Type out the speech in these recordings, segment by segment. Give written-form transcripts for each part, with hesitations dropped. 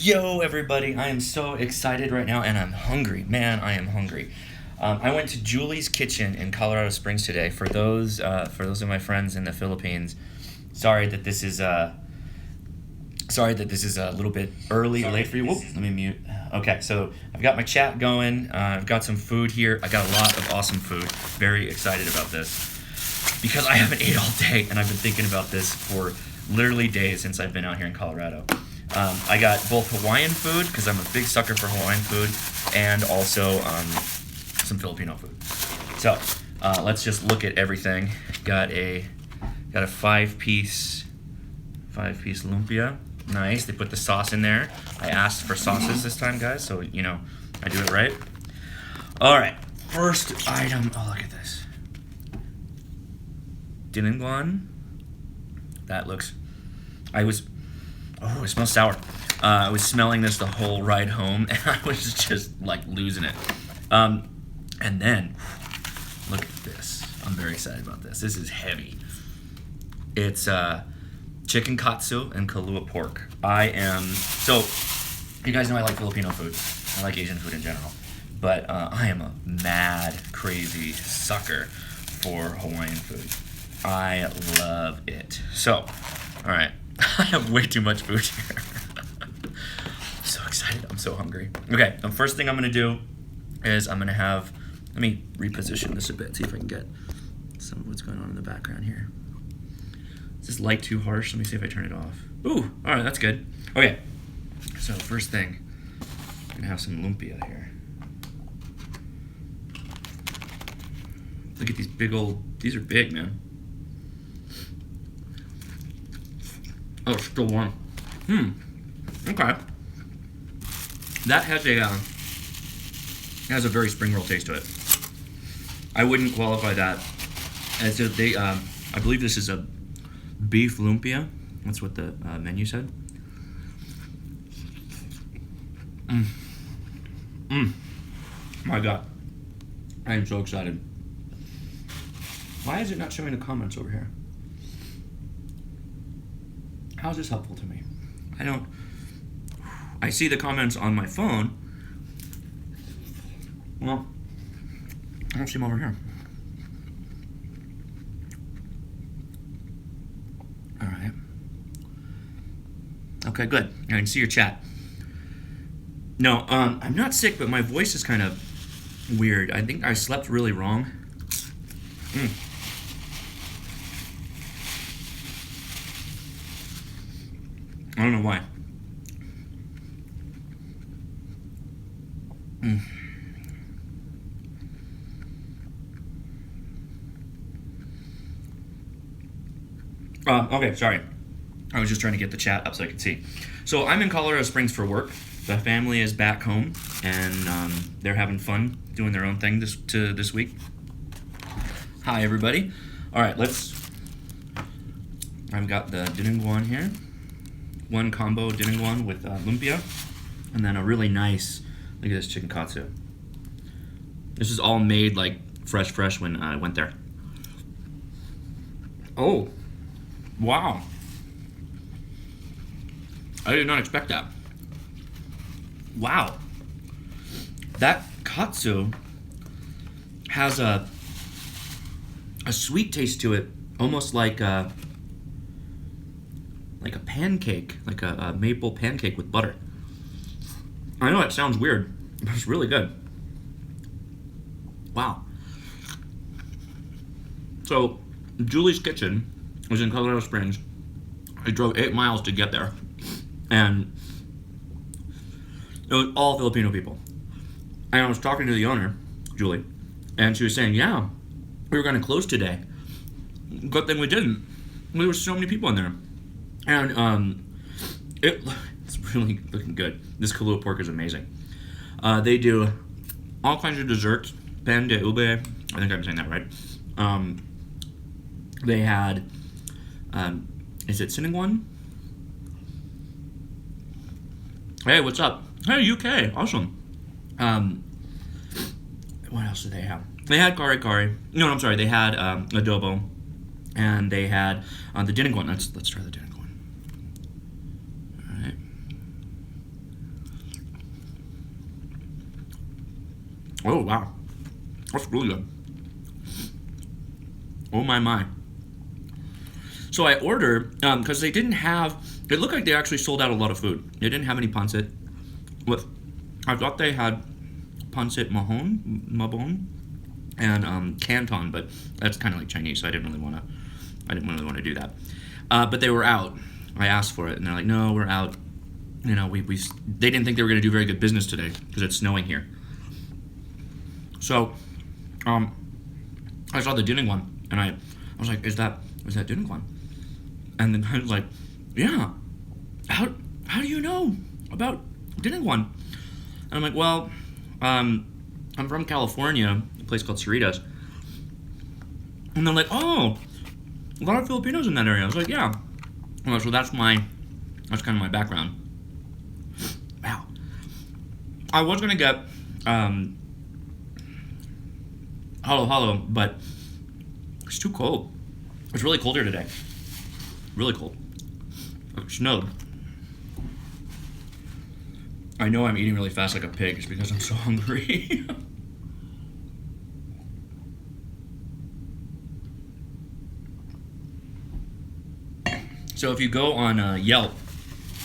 Yo, everybody! I am so excited right now, and I'm hungry. Man, I am hungry. I went to Julie's Kitchen in Colorado Springs today. For those of my friends in the Philippines, sorry that this is a little bit early or late for you. Whoop, let me mute. Okay, so I've got my chat going. I've got some food here. I got a lot of awesome food. Very excited about this because I haven't ate all day, and I've been thinking about this for literally days since I've been out here in Colorado. I got both Hawaiian food, because I'm a big sucker for Hawaiian food, and also some Filipino food. So let's just look at everything. Got a five-piece lumpia. Nice. They put the sauce in there. I asked for sauces this time, guys, so I do it right. All right. First item. Oh, look at this. Dinuguan. That looks. Oh, it smells sour. I was smelling this the whole ride home, and I was just like losing it. And then, look at this. I'm very excited about this. This is heavy. It's chicken katsu and Kalua pork. So you guys know I like Filipino food. I like Asian food in general. But I am a mad, crazy sucker for Hawaiian food. I love it. So, all right. I have way too much food here. I'm so excited. I'm so hungry. Okay, the first thing I'm going to do is let me reposition this a bit, see if I can get some of what's going on in the background here. Is this light too harsh? Let me see if I turn it off. Ooh, all right, that's good. Okay, so first thing, I'm going to have some lumpia here. Look at these these are big, man. Oh, it's still warm. Okay. That has a very spring roll taste to it. I wouldn't qualify that as I believe this is a beef lumpia. That's what the menu said. My God. I am so excited. Why is it not showing the comments over here? How is this helpful to me? I see the comments on my phone. Well, I don't see them over here. All right. Okay, good. I can see your chat. No, I'm not sick, but my voice is kind of weird. I think I slept really wrong. I don't know why. Okay, sorry. I was just trying to get the chat up so I could see. So I'm in Colorado Springs for work. The family is back home, and they're having fun doing their own thing this week. Hi, everybody. All right, I've got the Dinuguan here. One combo Dinuguan with lumpia, and then a really nice, look at this chicken katsu. This is all made like fresh when I went there. Oh, wow. I did not expect that. Wow. That katsu has a sweet taste to it, almost like a pancake, like a maple pancake with butter. I know it sounds weird, but it's really good. Wow. So, Julie's Kitchen was in Colorado Springs. I drove 8 miles to get there, and it was all Filipino people. And I was talking to the owner, Julie, and she was saying, yeah, we were going to close today. Good thing we didn't. There were so many people in there. And it's really looking good. This Kalua pork is amazing. They do all kinds of desserts. Pan de ube. I think I'm saying that right. They had, is it Dinuguan? Hey, what's up? Hey, UK. Awesome. What else did they have? They had kare kare. No, I'm sorry. They had adobo. And they had the Dinuguan. Let's try the Dinuguan. All right. Oh, wow. That's really good. Oh, my. So I ordered, because they didn't have, it looked like they actually sold out a lot of food. They didn't have any pancit. I thought they had pancit mahon, and canton, but that's kind of like Chinese, so I didn't really want to do that. But they were out. I asked for it, and they're like, no, we're out. You know, they didn't think they were going to do very good business today because it's snowing here. So, I saw the Dinuguan, and I was like, is that Dinuguan? And then I was like, yeah. How do you know about Dinuguan? And I'm like, well, I'm from California, a place called Cerritos. And they're like, oh, a lot of Filipinos in that area. I was like, yeah. Well, so that's kind of my background. Wow. I was gonna get halo, but it's too cold. It's really cold here today. Really cold. It snowed. I know I'm eating really fast like a pig. It's because I'm so hungry. So if you go on Yelp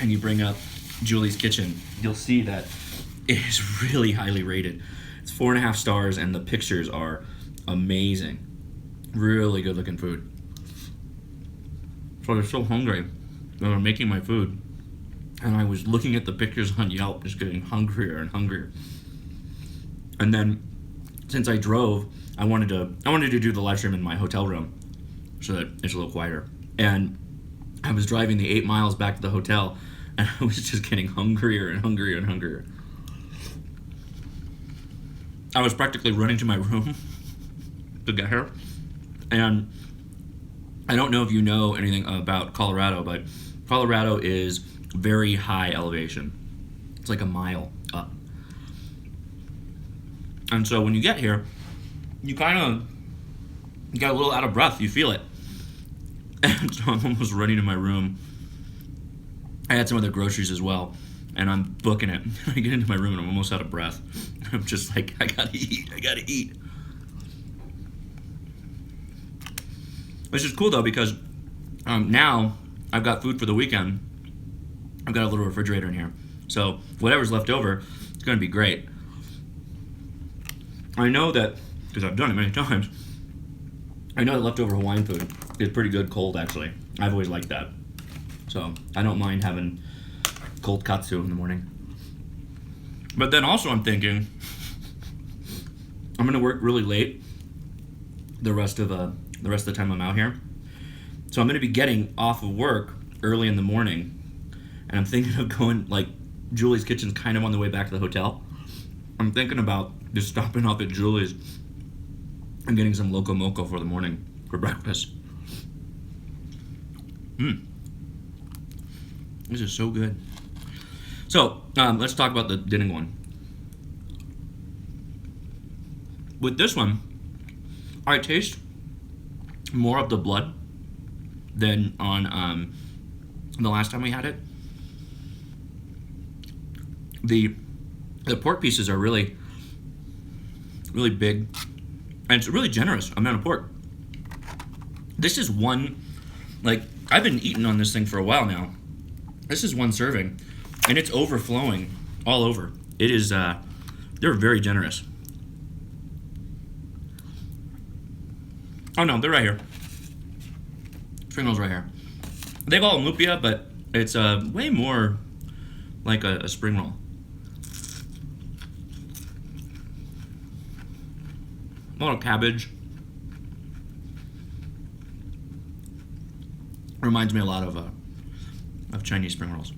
and you bring up Julie's Kitchen, you'll see that it is really highly rated. It's 4.5 stars, and the pictures are amazing. Really good looking food. So I was so hungry when I'm making my food, and I was looking at the pictures on Yelp, just getting hungrier and hungrier. And then, since I drove, I wanted to do the live stream in my hotel room, so that it's a little quieter. And I was driving the 8 miles back to the hotel, and I was just getting hungrier and hungrier and hungrier. I was practically running to my room to get here. And I don't know if you know anything about Colorado, but Colorado is very high elevation. It's like a mile up. And so when you get here, you get a little out of breath. You feel it. And so I'm almost running to my room. I had some other groceries as well, and I'm booking it. I get into my room and I'm almost out of breath. I'm just like, I gotta eat. Which is cool though, because now I've got food for the weekend. I've got a little refrigerator in here. So whatever's left over, it's gonna be great. I know that, because I've done it many times, I know that leftover Hawaiian food is pretty good cold, actually. I've always liked that. So I don't mind having cold katsu in the morning. But then also I'm thinking, I'm gonna work really late the rest of the time I'm out here. So I'm gonna be getting off of work early in the morning, and I'm thinking of going, like, Julie's Kitchen's kind of on the way back to the hotel. I'm thinking about just stopping off at Julie's and getting some Loco Moco for the morning for breakfast. This is so good. So, let's talk about the Dinuguan. With this one, I taste more of the blood than on the last time we had it. The pork pieces are really, really big, and it's a really generous amount of pork. This is one, like, I've been eating on this thing for a while now. This is one serving, and it's overflowing all over. It is, they're very generous. Oh no, they're right here. Spring rolls right here. They call it lumpia, but it's way more like a spring roll. A little cabbage. Reminds me a lot of Chinese spring rolls,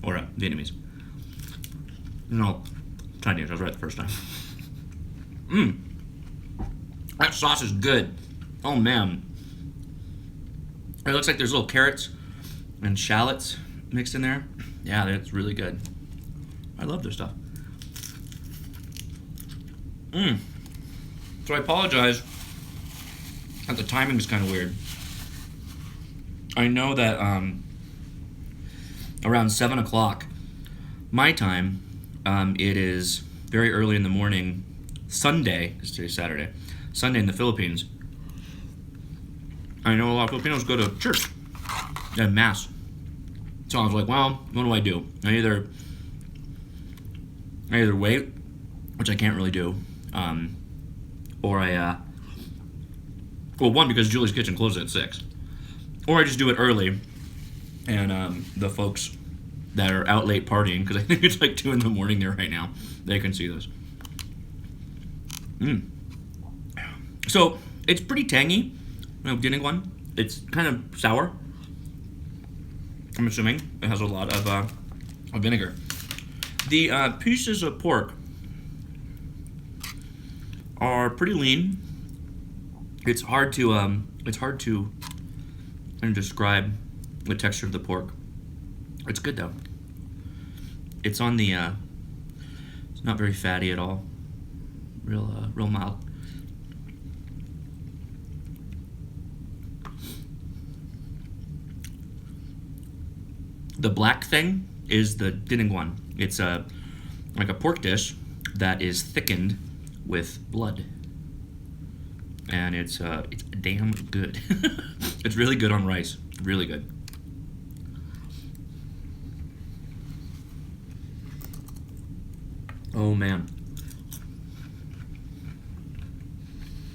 or Vietnamese. No, Chinese. I was right the first time. That sauce is good. Oh man, it looks like there's little carrots and shallots mixed in there. Yeah, that's really good. I love this stuff. So I apologize that the timing is kind of weird. I know that around 7 o'clock my time, it is very early in the morning Sunday, because today's Saturday, Sunday in the Philippines, I know a lot of Filipinos go to church and mass. So I was like, well, what do I do? I either wait, which I can't really do, or well, one, because Julie's Kitchen closes at 6, or I just do it early, and the folks that are out late partying, because I think it's like 2 in the morning there right now, they can see this. So it's pretty tangy. Dinuguan. It's kind of sour. I'm assuming it has a lot of vinegar. The pieces of pork are pretty lean. It's hard to describe the texture of the pork. It's good though. It's on the it's not very fatty at all. Real mild. The black thing is the dinuguan. It's like a pork dish that is thickened with blood, and it's damn good. It's really good on rice. Really good. Oh man.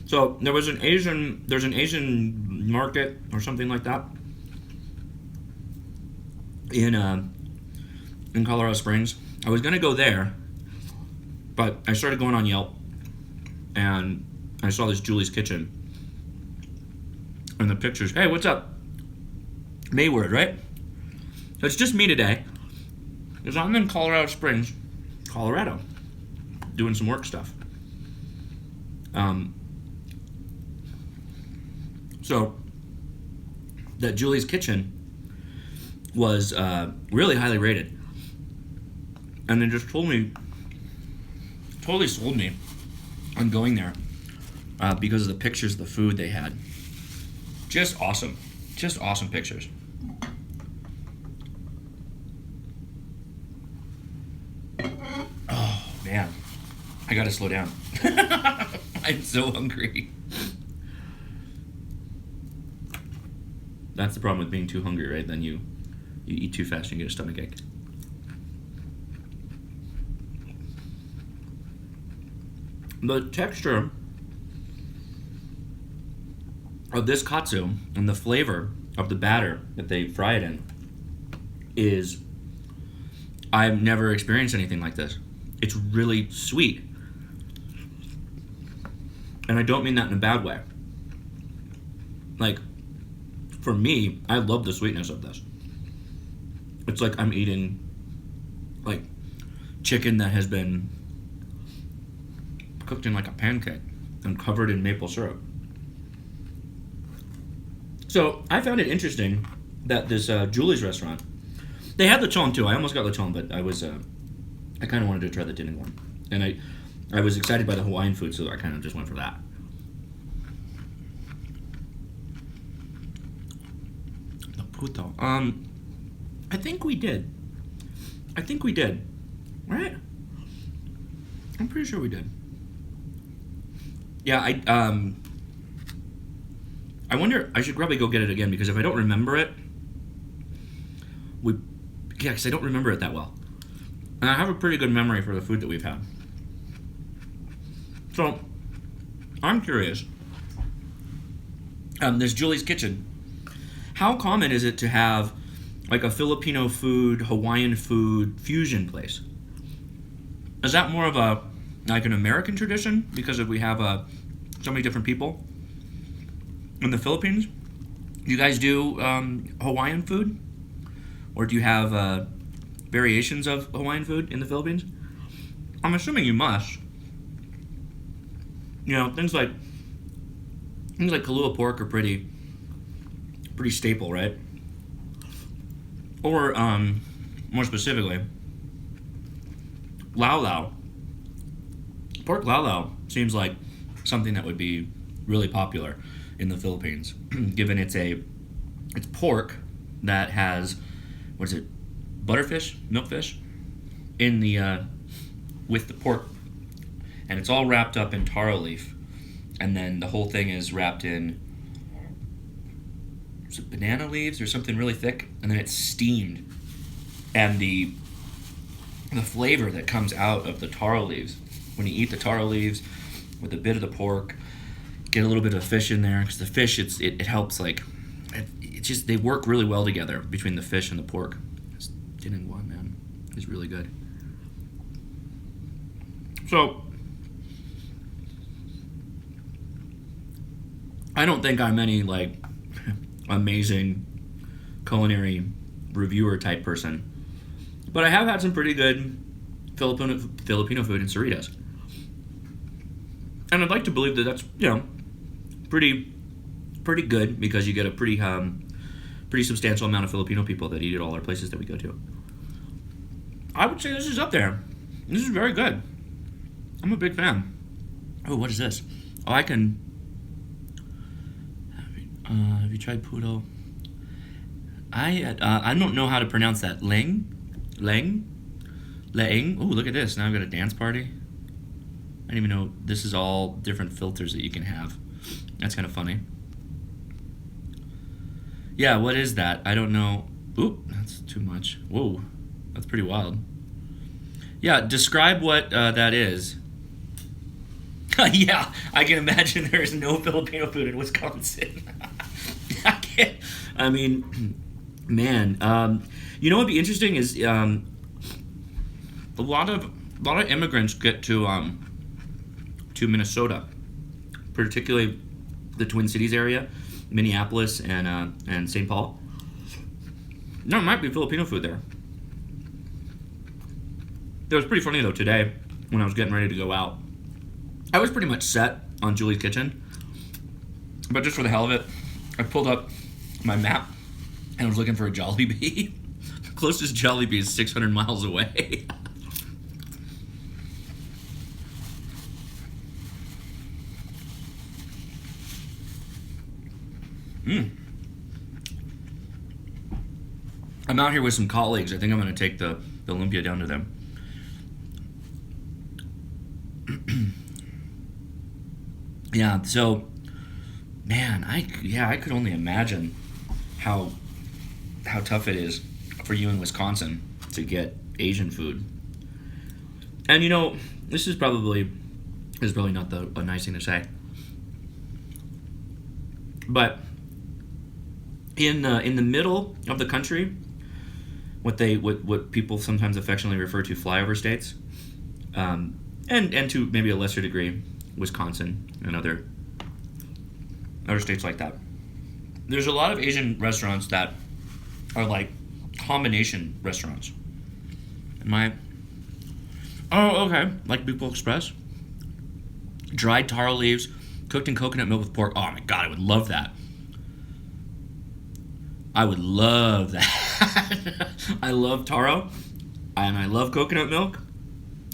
So there's an Asian market or something like that in Colorado Springs. I was gonna go there, but I started going on Yelp, and I saw this Julie's Kitchen, and the pictures. Hey, what's up? Mayward, right? So it's just me today, because I'm in Colorado Springs, Colorado, doing some work stuff. So that Julie's Kitchen was really highly rated, and it just totally sold me on going there because of the pictures of the food they had. Just awesome pictures. Oh man, I gotta slow down. I'm so hungry. That's the problem with being too hungry, right? Then you eat too fast and you get a stomach ache. The texture of this katsu and the flavor of the batter that they fry it in is, I've never experienced anything like this. It's really sweet. And I don't mean that in a bad way. Like, for me, I love the sweetness of this. It's like I'm eating like chicken that has been cooked in like a pancake and covered in maple syrup. So I found it interesting that this Julie's restaurant, they had lechon too. I almost got lechon, but I kind of wanted to try the dinuguan, and I was excited by the Hawaiian food, so I kind of just went for that. The puto. I think we did. Right? I'm pretty sure we did. Yeah, I wonder, I should probably go get it again, because if I don't remember it, because I don't remember it that well. And I have a pretty good memory for the food that we've had. So, I'm curious. There's Julie's Kitchen. How common is it to have like a Filipino food, Hawaiian food fusion place? Is that more of a like an American tradition because we have so many different people in the Philippines? Do you guys do Hawaiian food, or do you have variations of Hawaiian food in the Philippines? I'm assuming you must. You know, things like Kalua pork are pretty staple, right? Or more specifically, lau lau. Pork lau lau seems like something that would be really popular in the Philippines, given it's pork that has, what is it, butterfish, milkfish, in the with the pork, and it's all wrapped up in taro leaf, and then the whole thing is wrapped in, is it banana leaves or something really thick, and then it's steamed, and the flavor that comes out of the taro leaves, when you eat the taro leaves with a bit of the pork, get a little bit of fish in there, because the fish, it helps, like, it just, they work really well together between the fish and the pork. This Dinuguan, man, is really good. So, I don't think I'm any, like, amazing culinary reviewer type person, but I have had some pretty good Filipino food in Cerritos, and I'd like to believe that that's, you know, pretty good, because you get a pretty substantial amount of Filipino people that eat at all our places that we go to. I would say this is up there. This is very good. I'm a big fan. Oh, what is this? Oh, I can. Have you tried poodle? I don't know how to pronounce that. Leeng. Oh, look at this. Now I've got a dance party. I didn't even know this is all different filters that you can have. That's kind of funny. Yeah, what is that? I don't know. Oop, that's too much. Whoa, that's pretty wild. Yeah, describe what that is. Yeah, I can imagine there is no Filipino food in Wisconsin. I mean, man. You know what'd be interesting is a lot of immigrants get to Minnesota, particularly the Twin Cities area, Minneapolis and St. Paul. No, it might be Filipino food there. It was pretty funny though today when I was getting ready to go out. I was pretty much set on Julie's Kitchen, but just for the hell of it, I pulled up my map and was looking for a Jollibee. The closest Jollibee is 600 miles away. I'm out here with some colleagues. I think I'm going to take the lumpia down to them. Yeah, so, man, I could only imagine how tough it is for you in Wisconsin to get Asian food. And you know, this is probably not a nice thing to say, but in the middle of the country, what people sometimes affectionately refer to flyover states, and to maybe a lesser degree, Wisconsin and other states like that. There's a lot of Asian restaurants that are like combination restaurants. Oh, okay. Like P.O Express. Dried taro leaves, cooked in coconut milk with pork. Oh my god, I would love that. I would love that. I love taro, and I love coconut milk.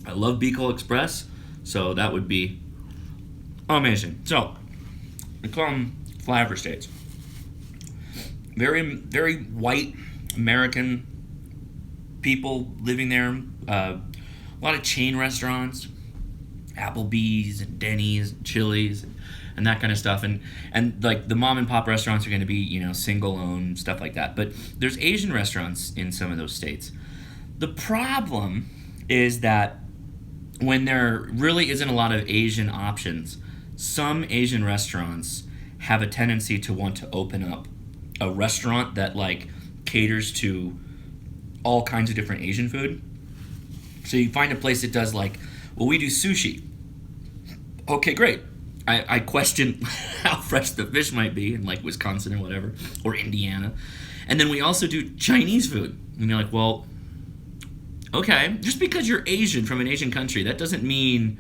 I love P.O Express, so that would be amazing. So, we call them flyover states. Very, very white American people living there. A lot of chain restaurants, Applebee's and Denny's, and Chili's, and that kind of stuff. And like the mom and pop restaurants are going to be, you know, single owned, stuff like that. But there's Asian restaurants in some of those states. The problem is that when there really isn't a lot of Asian options, some Asian restaurants have a tendency to want to open up a restaurant that like caters to all kinds of different Asian food. So you find a place that does like, well, we do sushi. Okay, great. I question how fresh the fish might be in like Wisconsin or whatever, or Indiana. And then we also do Chinese food. And you're like, well, okay, just because you're Asian from an Asian country, that doesn't mean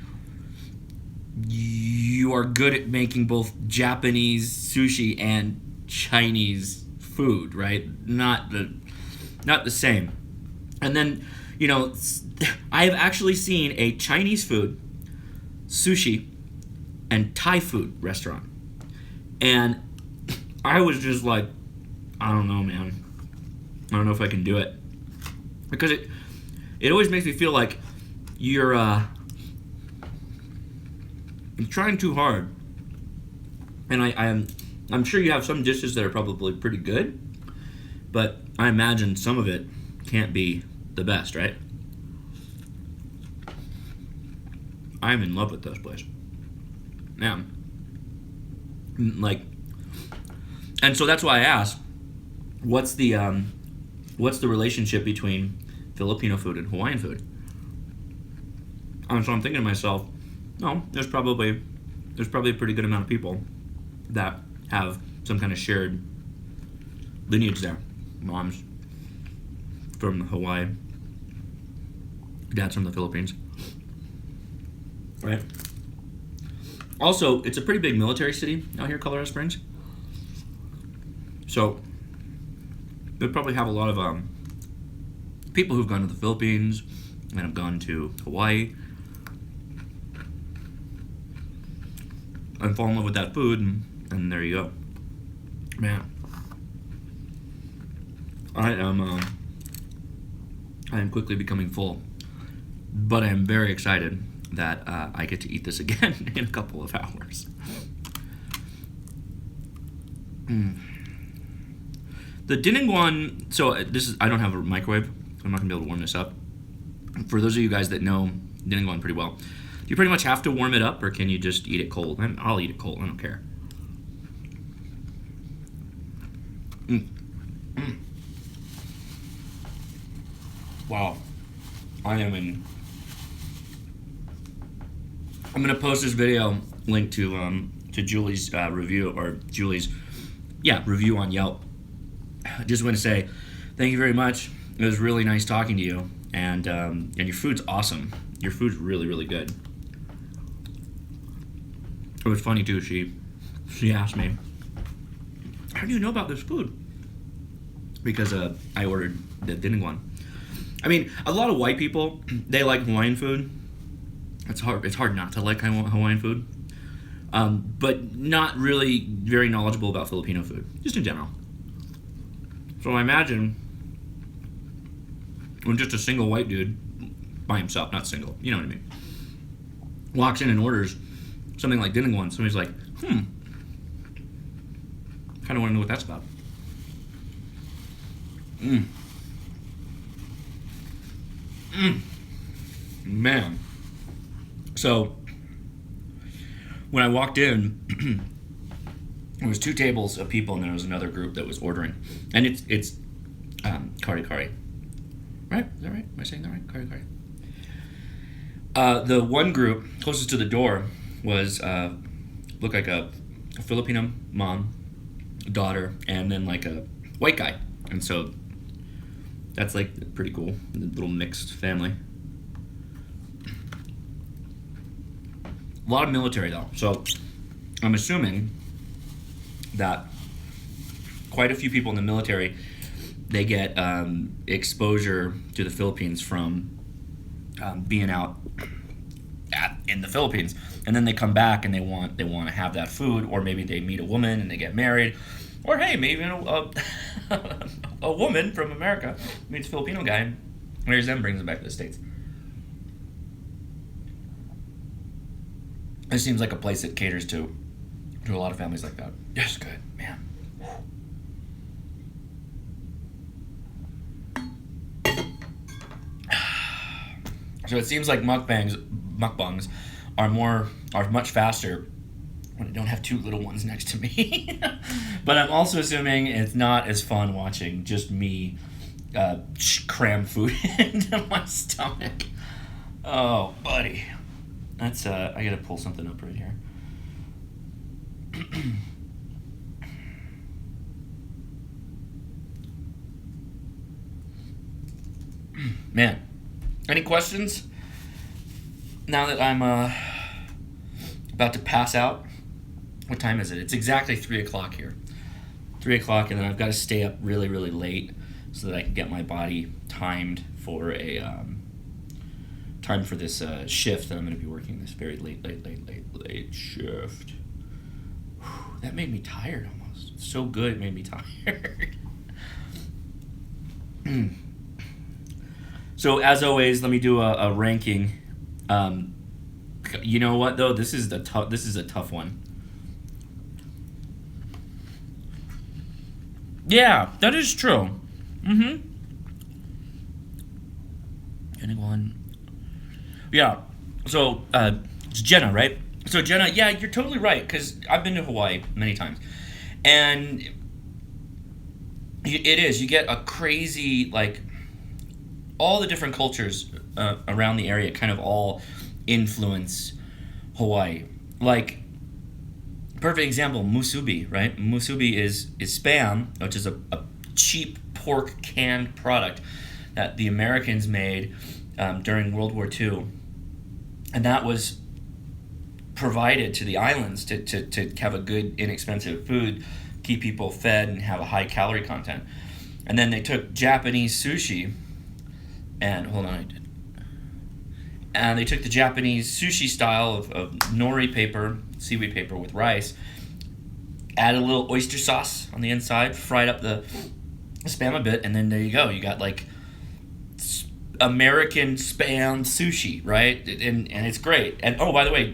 you are good at making both Japanese sushi and Chinese food, right? Not the same. And then, you know, I have actually seen a Chinese food, sushi, and Thai food restaurant. And I was just like, I don't know, man. I don't know if I can do it. Because it always makes me feel like you're I'm trying too hard. And I'm sure you have some dishes that are probably pretty good, but I imagine some of it can't be the best, right? I'm in love with this place. Yeah. Like, and so that's why I asked, what's the relationship between Filipino food and Hawaiian food? And so I'm thinking to myself, no, there's probably a pretty good amount of people that have some kind of shared lineage there. Mom's from Hawaii, dad's from the Philippines, right? Also, it's a pretty big military city out here, Colorado Springs. So they probably have a lot of people who've gone to the Philippines and have gone to Hawaii and fall in love with that food, and there you go. Man, I am quickly becoming full, but I am very excited that I get to eat this again in a couple of hours. The Dinuguan, so I don't have a microwave, so I'm not gonna be able to warm this up. For those of you guys that know Dinuguan pretty well, do you pretty much have to warm it up, or can you just eat it cold? I'll eat it cold, I don't care. Wow, I'm gonna post this video link to Julie's review, or Julie's review on Yelp. I just want to say thank you very much. It was really nice talking to you, and your food's awesome. Your food's really, really good. It was funny too. She asked me, "How do you know about this food?" Because I ordered the Dinuguan. I mean, a lot of white people, they like Hawaiian food. It's hard not to like Hawaiian food, but not really very knowledgeable about Filipino food, just in general. So I imagine when just a single white dude, by himself, not single, you know what I mean, walks in and orders something like Dinuguan, somebody's like, kind of want to know what that's about. Man. So when I walked in, there was 2 tables of people, and there was another group that was ordering, and it's kari kari, right? Is that right? Am I saying that right? Kari kari. The one group closest to the door was looked like a Filipino mom, daughter, and then like a white guy, and so that's like pretty cool, little mixed family. A lot of military though, so I'm assuming that quite a few people in the military, they get exposure to the Philippines from being out in the Philippines, and then they come back and they want to have that food, or maybe they meet a woman and they get married, or hey, maybe a woman from America meets a Filipino guy and marries them, brings them back to the States. It seems like a place that caters to a lot of families like that. Yes, good, man. So it seems like mukbangs are much faster when I don't have 2 little ones next to me. But I'm also assuming it's not as fun watching just me cram food into my stomach. Oh, buddy. That's I gotta pull something up right here. Man, any questions? Now that I'm about to pass out. What time is it? It's exactly 3 o'clock here. 3 o'clock, and then I've got to stay up really, really late so that I can get my body timed for this shift that I'm going to be working, this very late shift. Whew, that made me tired almost. It's so good, it made me tired. So as always, let me do a ranking, You know what though? This is a tough one. Yeah, that is true. Mm-hmm. Dinuguan. Yeah. So it's Jenna, right? So Jenna, yeah, you're totally right because I've been to Hawaii many times, and it is. You get a crazy like all the different cultures around the area kind of all influence Hawaii. Like perfect example, musubi, right? Musubi is spam, which is a cheap pork canned product that the Americans made during World War II, and that was provided to the islands to have a good, inexpensive food, keep people fed, and have a high calorie content. And then they took Japanese sushi, and hold on, and they took the Japanese sushi style of nori paper, seaweed paper with rice, added a little oyster sauce on the inside, fried up the spam a bit, and then there you go. You got like American spam sushi, right? And it's great. And oh, by the way,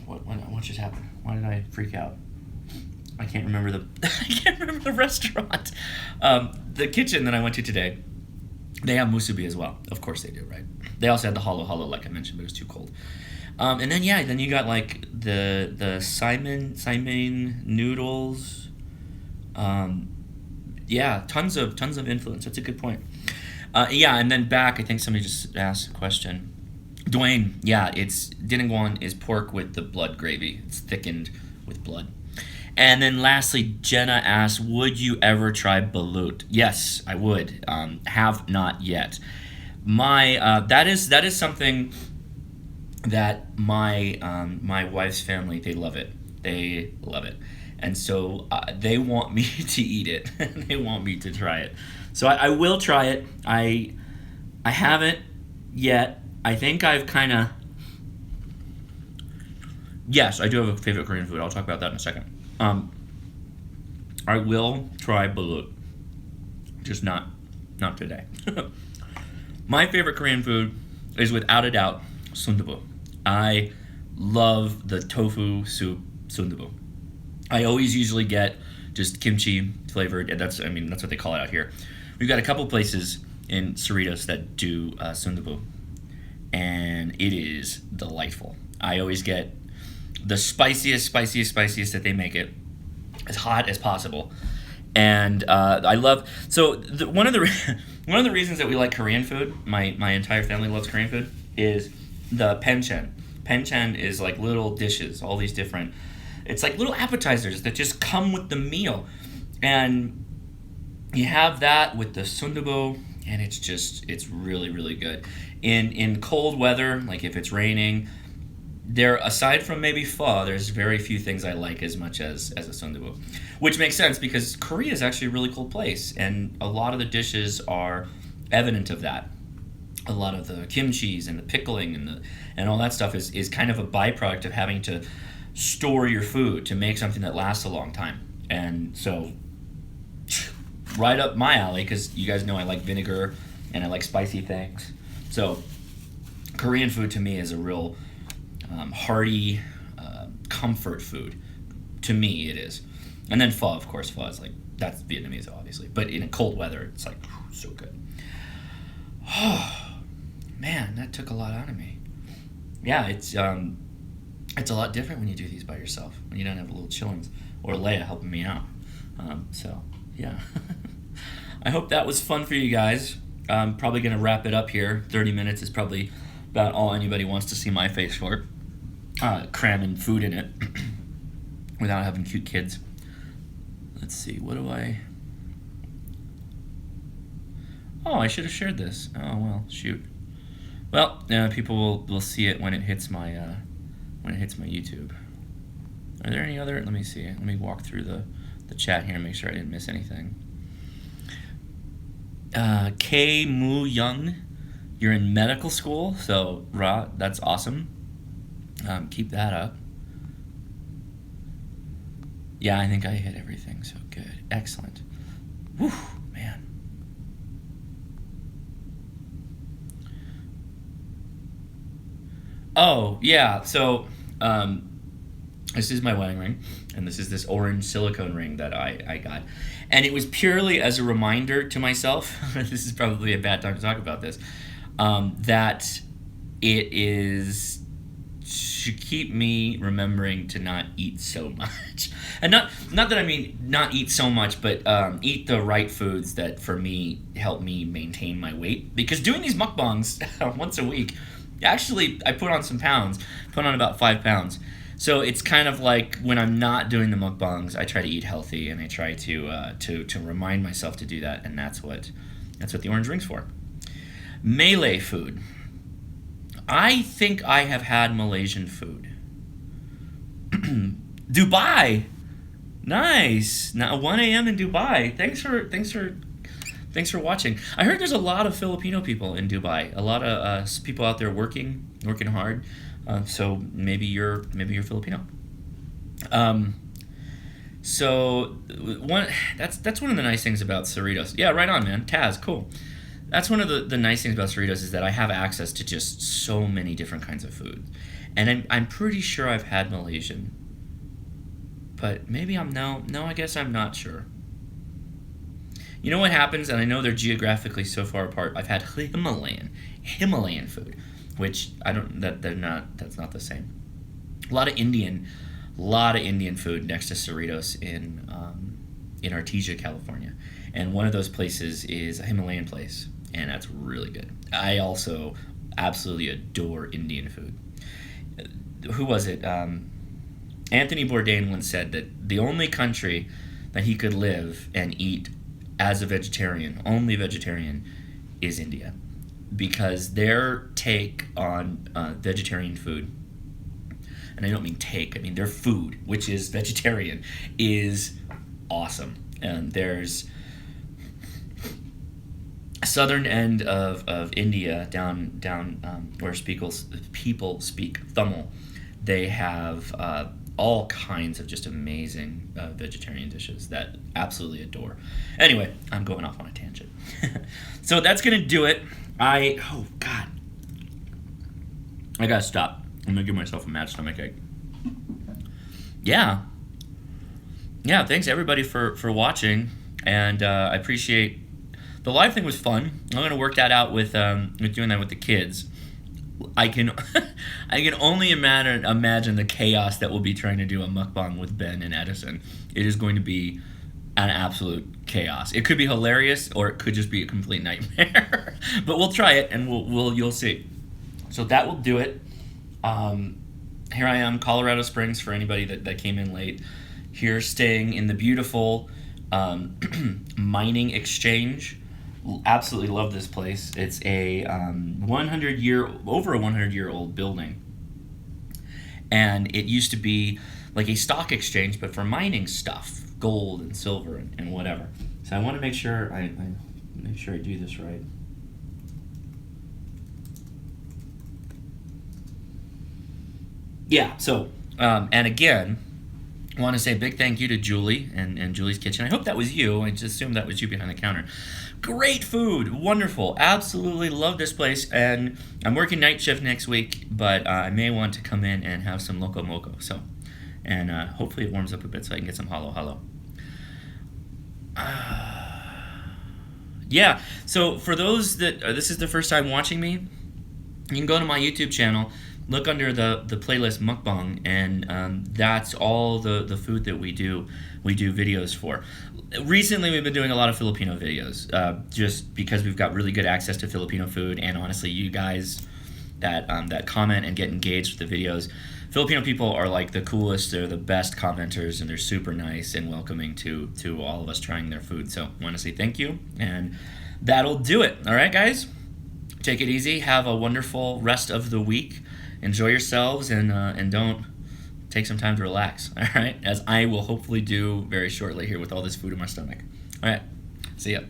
what just happened? Why did I freak out? I can't remember the restaurant. The kitchen that I went to today, they have musubi as well. Of course they do, right? They also had the halo halo, like I mentioned, but it was too cold. And then then you got like the Simon noodles. Yeah, tons of influence. That's a good point. Yeah, and then back, I think somebody just asked a question. Dwayne, yeah, it's Dinuguan is pork with the blood gravy. It's thickened with blood. And then lastly, Jenna asked, would you ever try balut? Yes, I would. Have not yet. My that is something that my wife's family, they love it. They love it. And so they want me to eat it. They want me to try it. So I will try it. I haven't yet. I think I've kind of... Yes, I do have a favorite Korean food. I'll talk about that in a second. I will try balut. Just not today. My favorite Korean food is without a doubt sundubu. I love the tofu soup sundubu. I always usually get just kimchi flavored, and that's what they call it out here. We've got a couple places in Cerritos that do sundubu, and it is delightful. I always get the spiciest that they make it, as hot as possible, and I love. So one of the reasons that we like Korean food, my entire family loves Korean food, is the panchan. Panchan is like little dishes, all these different. It's like little appetizers that just come with the meal, and you have that with the sundubu, and it's really good. In cold weather, like if it's raining, there, aside from maybe pho, there's very few things I like as much as a sundubu, which makes sense because Korea is actually a really cold place, and a lot of the dishes are evident of that. A lot of the kimchis and the pickling and all that stuff is kind of a byproduct of having to store your food to make something that lasts a long time. And so, right up my alley, because you guys know I like vinegar and I like spicy things. So, Korean food to me is a real hearty comfort food. To me, it is. And then pho, of course. Pho is like, that's Vietnamese, obviously. But in a cold weather, it's like, so good. Oh, man, that took a lot out of me. Yeah, it's a lot different when you do these by yourself, when you don't have a little chillins or Leia helping me out. So, yeah. I hope that was fun for you guys. I'm probably going to wrap it up here. 30 minutes is probably about all anybody wants to see my face for. Cramming food in it without having cute kids. Let's see, what do I... Oh, I should have shared this. Oh, well, shoot. Well, people will see it when it hits my YouTube. Are there any other? Let me see. Let me walk through the chat here and make sure I didn't miss anything. K Moo Young, you're in medical school, so that's awesome. Keep that up. Yeah, I think I hit everything, so good. Excellent. Whew, man. Oh yeah. So this is my wedding ring, and this is this orange silicone ring that I got, and it was purely as a reminder to myself. This is probably a bad time to talk about this. That it is to keep me remembering to not eat so much, and not that I mean not eat so much, but eat the right foods that for me help me maintain my weight. Because doing these mukbangs once a week, actually I put on some pounds, put on about 5 pounds. So it's kind of like when I'm not doing the mukbangs, I try to eat healthy, and I try to remind myself to do that, and that's what the orange ring's for. Malay food. I think I have had Malaysian food. Dubai. Nice. Now 1 a.m. in Dubai. Thanks for watching. I heard there's a lot of Filipino people in Dubai. A lot of people out there working hard. So maybe you're Filipino. So that's one of the nice things about Cerritos. Yeah, right on, man. Taz, cool. That's one of the nice things about Cerritos is that I have access to just so many different kinds of food. And I'm pretty sure I've had Malaysian. But maybe no, I guess I'm not sure. You know what happens, and I know they're geographically so far apart. I've had Himalayan food, which that's not the same. A lot of Indian food next to Cerritos in Artesia, California. And one of those places is a Himalayan place, and that's really good. I also absolutely adore Indian food. Who was it? Anthony Bourdain once said that the only country that he could live and eat as a vegetarian, only vegetarian, is India. Because their take on vegetarian food, and I don't mean take, I mean their food, which is vegetarian, is awesome. And there's southern end of India down where people speak Tamil. They have all kinds of just amazing vegetarian dishes that absolutely adore. Anyway, I'm going off on a tangent. So that's gonna do it. Oh god, I gotta stop. I'm gonna give myself a mad stomachache. Yeah. Thanks everybody for watching, and I appreciate. The live thing was fun. I'm gonna work that out with doing that with the kids. I can only imagine the chaos that we'll be trying to do a mukbang with Ben and Edison. It is going to be an absolute chaos. It could be hilarious, or it could just be a complete nightmare. But we'll try it, and you'll see. So that will do it. Here I am, Colorado Springs, for anybody that came in late. Here, staying in the beautiful mining exchange. Absolutely love this place. It's a over a 100-year-old building, and it used to be like a stock exchange, but for mining stuff, gold and silver and whatever. So I want to make sure I do this right. Yeah. So and again, I want to say a big thank you to Julie and Julie's Kitchen. I hope that was you. I just assumed that was you behind the counter. Great food, wonderful, absolutely love this place. And I'm working night shift next week, but I may want to come in and have some loco moco. So, and hopefully it warms up a bit so I can get some halo. Yeah. So for those that this is the first time watching me, you can go to my YouTube channel. Look under the playlist Mukbang, and that's all the food that we do videos for. Recently, we've been doing a lot of Filipino videos, just because we've got really good access to Filipino food, and honestly, you guys that comment and get engaged with the videos, Filipino people are like the coolest. They're the best commenters, and they're super nice and welcoming to all of us trying their food. So I want to say thank you, and that'll do it. All right, guys, take it easy. Have a wonderful rest of the week. Enjoy yourselves, and don't take some time to relax, all right? As I will hopefully do very shortly here with all this food in my stomach. All right, see ya.